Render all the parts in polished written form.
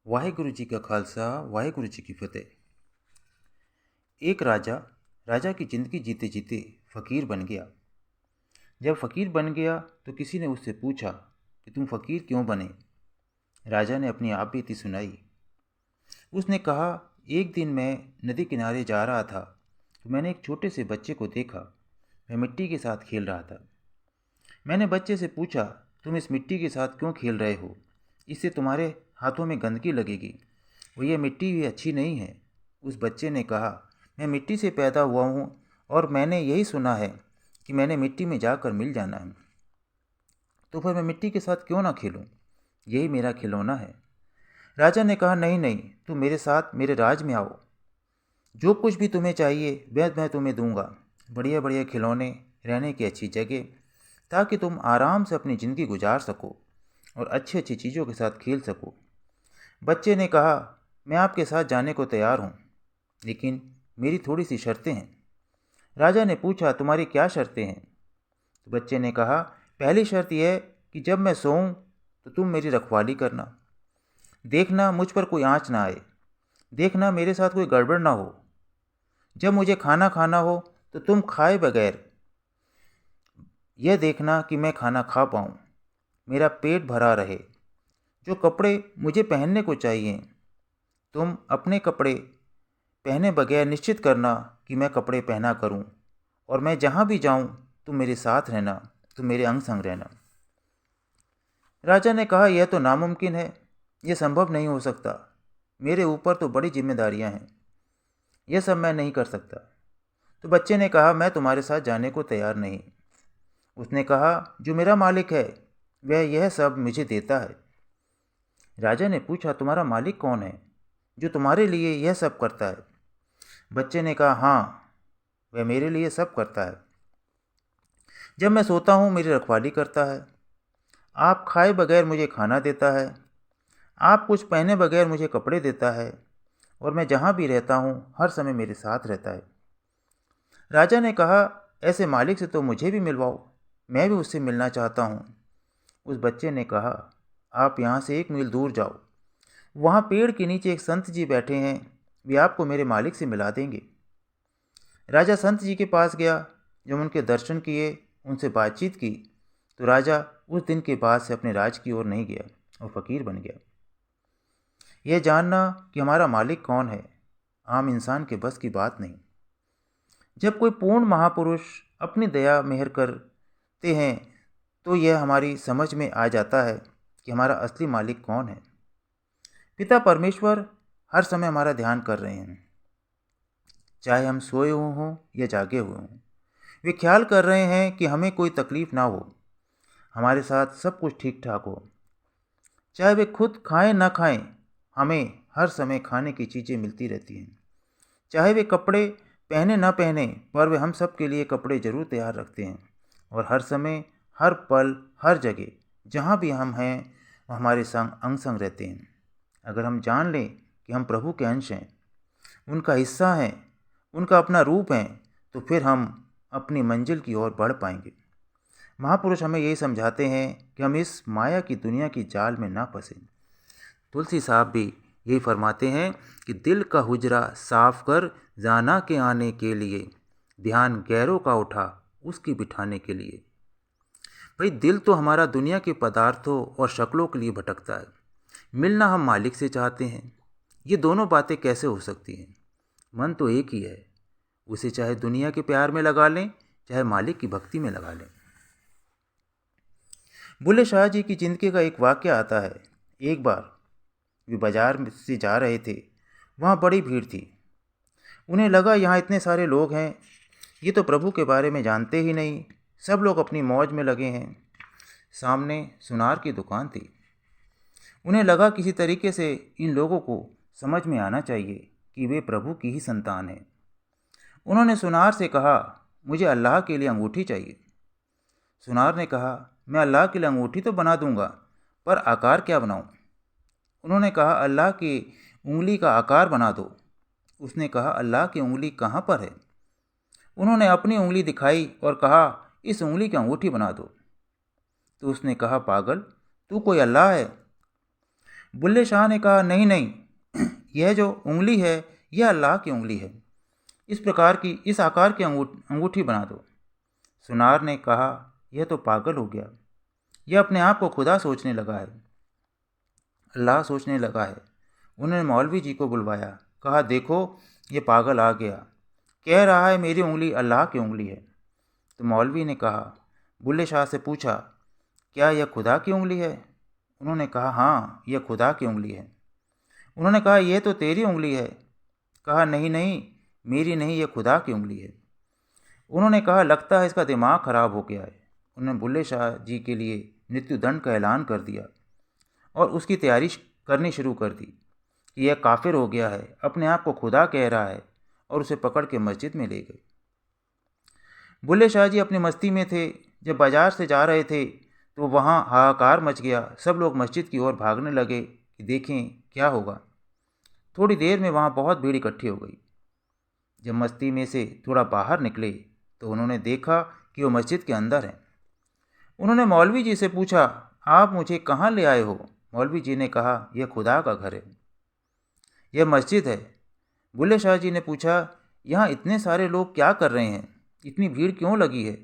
वाहिगुरु जी का खालसा वाहिगुरु जी की फतेह। एक राजा की ज़िंदगी जीते जीते फ़कीर बन गया। जब फ़कीर बन गया तो किसी ने उससे पूछा कि तुम फ़कीर क्यों बने। राजा ने अपनी आप बीती सुनाई। उसने कहा, एक दिन मैं नदी किनारे जा रहा था तो मैंने एक छोटे से बच्चे को देखा। वह मिट्टी के साथ खेल रहा था। मैंने बच्चे से पूछा, तुम इस मिट्टी के साथ क्यों खेल रहे हो? इससे तुम्हारे हाथों में गंदगी लगेगी और यह मिट्टी भी अच्छी नहीं है। उस बच्चे ने कहा, मैं मिट्टी से पैदा हुआ हूँ और मैंने यही सुना है कि मैंने मिट्टी में जाकर मिल जाना है। तो फिर मैं मिट्टी के साथ क्यों ना खेलूँ? यही मेरा खिलौना है। राजा ने कहा, नहीं नहीं, तुम मेरे साथ मेरे राज में आओ। जो कुछ भी तुम्हें चाहिए वह मैं तुम्हें दूंगा। बढ़िया बढ़िया खिलौने, रहने की अच्छी जगह, ताकि तुम आराम से अपनी ज़िंदगी गुजार सको और अच्छी अच्छी चीज़ों के साथ खेल सको। बच्चे ने कहा, मैं आपके साथ जाने को तैयार हूँ, लेकिन मेरी थोड़ी सी शर्तें हैं। राजा ने पूछा, तुम्हारी क्या शर्तें हैं? तो बच्चे ने कहा, पहली शर्त यह है कि जब मैं सोऊं तो तुम मेरी रखवाली करना। देखना मुझ पर कोई आँच ना आए। देखना मेरे साथ कोई गड़बड़ ना हो। जब मुझे खाना खाना हो तो तुम खाए बगैर यह देखना कि मैं खाना खा पाऊँ, मेरा पेट भरा रहे। जो कपड़े मुझे पहनने को चाहिए, तुम अपने कपड़े पहने बगैर निश्चित करना कि मैं कपड़े पहना करूं। और मैं जहां भी जाऊं तुम मेरे साथ रहना, तुम मेरे अंग संग रहना। राजा ने कहा, यह तो नामुमकिन है, यह संभव नहीं हो सकता। मेरे ऊपर तो बड़ी जिम्मेदारियां हैं, यह सब मैं नहीं कर सकता। तो बच्चे ने कहा, मैं तुम्हारे साथ जाने को तैयार नहीं। उसने कहा, जो मेरा मालिक है वह यह सब मुझे देता है। राजा ने पूछा, तुम्हारा मालिक कौन है जो तुम्हारे लिए यह सब करता है? बच्चे ने कहा, हाँ, वह मेरे लिए सब करता है। जब मैं सोता हूँ मेरी रखवाली करता है। आप खाए बगैर मुझे खाना देता है। आप कुछ पहने बगैर मुझे कपड़े देता है। और मैं जहाँ भी रहता हूँ हर समय मेरे साथ रहता है। राजा ने कहा, ऐसे मालिक से तो मुझे भी मिलवाओ, मैं भी उससे मिलना चाहता हूँ। उस बच्चे ने कहा, आप यहाँ से 1 मील दूर जाओ। वहाँ पेड़ के नीचे एक संत जी बैठे हैं, वे आपको मेरे मालिक से मिला देंगे। राजा संत जी के पास गया। जब उनके दर्शन किए, उनसे बातचीत की, तो राजा उस दिन के बाद से अपने राज की ओर नहीं गया और फ़कीर बन गया। यह जानना कि हमारा मालिक कौन है आम इंसान के बस की बात नहीं। जब कोई पूर्ण महापुरुष अपनी दया मेहर करते हैं तो यह हमारी समझ में आ जाता है कि हमारा असली मालिक कौन है। पिता परमेश्वर हर समय हमारा ध्यान कर रहे हैं, चाहे हम सोए हुए हों या जागे हुए हों। वे ख्याल कर रहे हैं कि हमें कोई तकलीफ़ ना हो, हमारे साथ सब कुछ ठीक ठाक हो। चाहे वे खुद खाएं ना खाएं, हमें हर समय खाने की चीज़ें मिलती रहती हैं। चाहे वे कपड़े पहने ना पहने, पर वे हम सब के लिए कपड़े ज़रूर तैयार रखते हैं। और हर समय, हर पल, हर जगह जहाँ भी हम हैं वो हमारे संग अंग संग रहते हैं। अगर हम जान लें कि हम प्रभु के अंश हैं, उनका हिस्सा हैं, उनका अपना रूप हैं, तो फिर हम अपनी मंजिल की ओर बढ़ पाएंगे। महापुरुष हमें यही समझाते हैं कि हम इस माया की दुनिया की जाल में ना फंसें। तुलसी साहब भी यही फरमाते हैं कि दिल का हुजरा साफ कर जाना के आने के लिए, ध्यान गैरों का उठा उसकी बिठाने के लिए। भाई, दिल तो हमारा दुनिया के पदार्थों और शक्लों के लिए भटकता है, मिलना हम मालिक से चाहते हैं। ये दोनों बातें कैसे हो सकती हैं? मन तो एक ही है, उसे चाहे दुनिया के प्यार में लगा लें, चाहे मालिक की भक्ति में लगा लें। बुल्ले शाह जी की ज़िंदगी का एक वाक़या आता है। एक बार वे बाजार से जा रहे थे। वहाँ बड़ी भीड़ थी। उन्हें लगा, यहाँ इतने सारे लोग हैं, ये तो प्रभु के बारे में जानते ही नहीं, सब लोग अपनी मौज में लगे हैं। सामने सुनार की दुकान थी। उन्हें लगा, किसी तरीके से इन लोगों को समझ में आना चाहिए कि वे प्रभु की ही संतान हैं। उन्होंने सुनार से कहा, मुझे अल्लाह के लिए अंगूठी चाहिए। सुनार ने कहा, मैं अल्लाह के लिए अंगूठी तो बना दूंगा, पर आकार क्या बनाऊं? उन्होंने कहा, अल्लाह की उंगली का आकार बना दो। उसने कहा, अल्लाह की उंगली कहाँ पर है? उन्होंने अपनी उंगली दिखाई और कहा, इस उंगली की अंगूठी बना दो। तो उसने कहा, पागल, तू कोई अल्लाह है? बुल्ले शाह ने कहा, नहीं नहीं, यह जो उंगली है यह अल्लाह की उंगली है। इस आकार की अंगूठी बना दो। सुनार ने कहा, यह तो पागल हो गया, यह अपने आप को खुदा सोचने लगा है, अल्लाह सोचने लगा है। उन्होंने मौलवी जी को बुलवाया, कहा, देखो ये पागल आ गया, कह रहा है मेरी उंगली अल्लाह की उंगली है। तो मौलवी ने कहा, बुल्ले शाह से पूछा, क्या यह खुदा की उंगली है? उन्होंने कहा, हाँ यह खुदा की उंगली है। उन्होंने कहा, यह तो तेरी उंगली है। कहा, नहीं नहीं, मेरी नहीं, यह खुदा की उंगली है। उन्होंने कहा, लगता है इसका दिमाग खराब हो गया है। उन्होंने बुल्ले शाह जी के लिए मृत्युदंड का ऐलान कर दिया और उसकी तैयारी करनी शुरू कर दी कि यह काफिर हो गया है, अपने आप को खुदा कह रहा है, और उसे पकड़ के मस्जिद में ले गए। बुल्ले शाह जी अपनी मस्ती में थे। जब बाजार से जा रहे थे तो वहाँ हाहाकार मच गया। सब लोग मस्जिद की ओर भागने लगे कि देखें क्या होगा। थोड़ी देर में वहाँ बहुत भीड़ इकट्ठी हो गई। जब मस्ती में से थोड़ा बाहर निकले तो उन्होंने देखा कि वो मस्जिद के अंदर हैं। उन्होंने मौलवी जी से पूछा, आप मुझे कहाँ ले आए हो? मौलवी जी ने कहा, यह खुदा का घर है, यह मस्जिद है। बुल्ले शाह जी ने पूछा, यहाँ इतने सारे लोग क्या कर रहे हैं? इतनी भीड़ क्यों लगी है?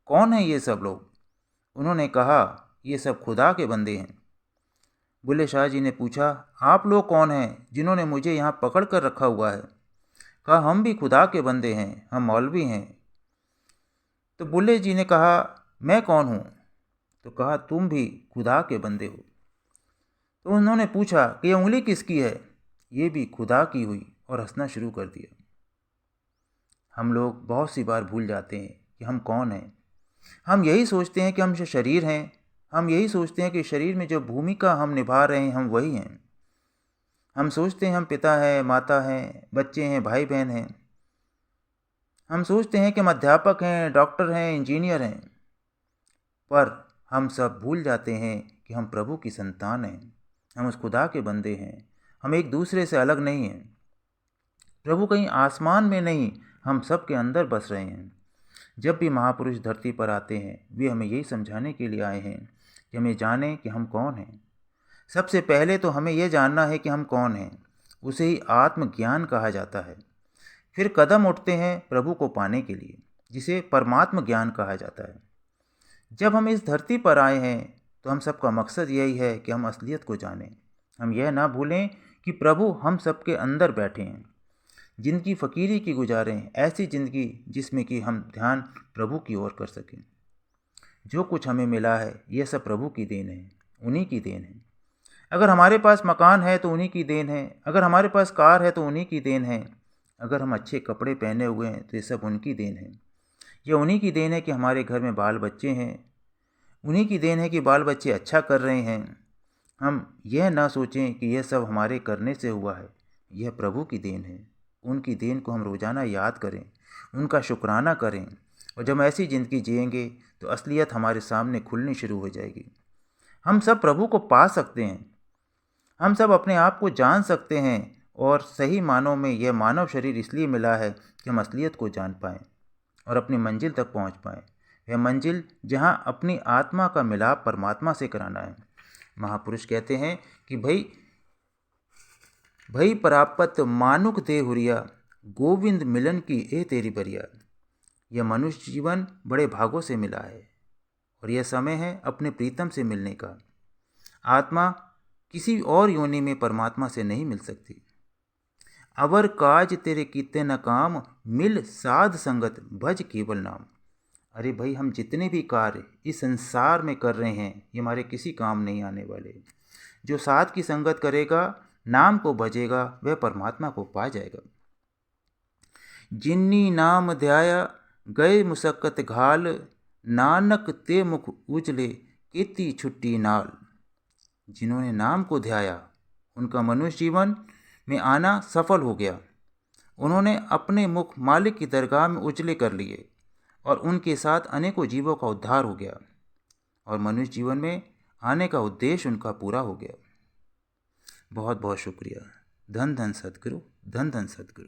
कौन है ये सब लोग? उन्होंने कहा, ये सब खुदा के बंदे हैं। बुल्ले शाह जी ने पूछा, आप लोग कौन हैं जिन्होंने मुझे यहाँ पकड़ कर रखा हुआ है? कहा, हम भी खुदा के बंदे हैं, हम मौलवी हैं। तो बुल्ले जी ने कहा, मैं कौन हूँ? तो कहा, तुम भी खुदा के बंदे हो। तो उन्होंने पूछा कि ये उंगली किसकी है? ये भी खुदा की हुई, और हंसना शुरू कर दिया। हम लोग बहुत सी बार भूल जाते हैं कि हम कौन हैं। हम यही सोचते हैं कि हम शरीर हैं। हम यही सोचते हैं कि शरीर में जो भूमिका हम निभा रहे हैं हम वही हैं। हम सोचते हैं हम पिता हैं, माता हैं, बच्चे हैं, भाई बहन हैं। हम सोचते हैं कि हम अध्यापक हैं, डॉक्टर हैं, इंजीनियर हैं। पर हम सब भूल जाते हैं कि हम प्रभु की संतान हैं, हम उस खुदा के बंदे हैं। हम एक दूसरे से अलग नहीं हैं। प्रभु कहीं आसमान में नहीं, हम सब के अंदर बस रहे हैं। जब भी महापुरुष धरती पर आते हैं वे हमें यही समझाने के लिए आए हैं कि हमें जाने कि हम कौन हैं। सबसे पहले तो हमें यह जानना है कि हम कौन हैं, उसे ही आत्मज्ञान कहा जाता है। फिर कदम उठते हैं प्रभु को पाने के लिए, जिसे परमात्म ज्ञान कहा जाता है। जब हम इस धरती पर आए हैं तो हम सबका मकसद यही है कि हम असलियत को जानें। हम यह ना भूलें कि प्रभु हम सबके अंदर बैठे हैं। ज़िंदगी फ़कीरी की गुजारें, ऐसी ज़िंदगी जिसमें कि हम ध्यान प्रभु की ओर कर सकें। जो कुछ हमें मिला है यह सब प्रभु की देन है, उन्हीं की देन है। अगर हमारे पास मकान है तो उन्हीं की देन है, अगर हमारे पास कार है तो उन्हीं की देन है, अगर हम अच्छे कपड़े पहने हुए हैं तो ये सब उनकी देन है। यह उन्हीं की देन है कि हमारे घर में बाल बच्चे हैं, उन्हीं की देन है कि बाल बच्चे अच्छा कर रहे हैं। हम यह ना सोचें कि यह सब हमारे करने से हुआ है, यह प्रभु की देन है। उनकी देन को हम रोज़ाना याद करें, उनका शुक्राना करें, और जब हम ऐसी ज़िंदगी जिएंगे तो असलियत हमारे सामने खुलनी शुरू हो जाएगी। हम सब प्रभु को पा सकते हैं। हम सब अपने आप को जान सकते हैं, और सही मानों में यह मानव शरीर इसलिए मिला है कि हम असलियत को जान पाएँ और अपनी मंजिल तक पहुंच पाएँ। वह मंजिल जहां अपनी आत्मा का मिलाप परमात्मा से कराना है। महापुरुष कहते हैं कि भई प्रापत मानुक दे हुरिया, गोविंद मिलन की ए तेरी बरिया। यह मनुष्य जीवन बड़े भागों से मिला है, और यह समय है अपने प्रीतम से मिलने का। आत्मा किसी और योनि में परमात्मा से नहीं मिल सकती। अवर काज तेरे कीते न काम, मिल साध संगत भज केवल नाम। अरे भाई, हम जितने भी कार्य इस संसार में कर रहे हैं ये हमारे किसी काम नहीं आने वाले। जो साध की संगत करेगा, नाम को भजेगा, वह परमात्मा को पा जाएगा। जिन्नी नाम ध्याया गए मुसक्कत घाल, नानक ते मुख उजले केती छुट्टी नाल। जिन्होंने नाम को ध्याया उनका मनुष्य जीवन में आना सफल हो गया। उन्होंने अपने मुख मालिक की दरगाह में उजले कर लिए, और उनके साथ अनेकों जीवों का उद्धार हो गया, और मनुष्य जीवन में आने का उद्देश्य उनका पूरा हो गया। बहुत बहुत शुक्रिया। धन धन सद्गुरु, धन धन सद्गुरु।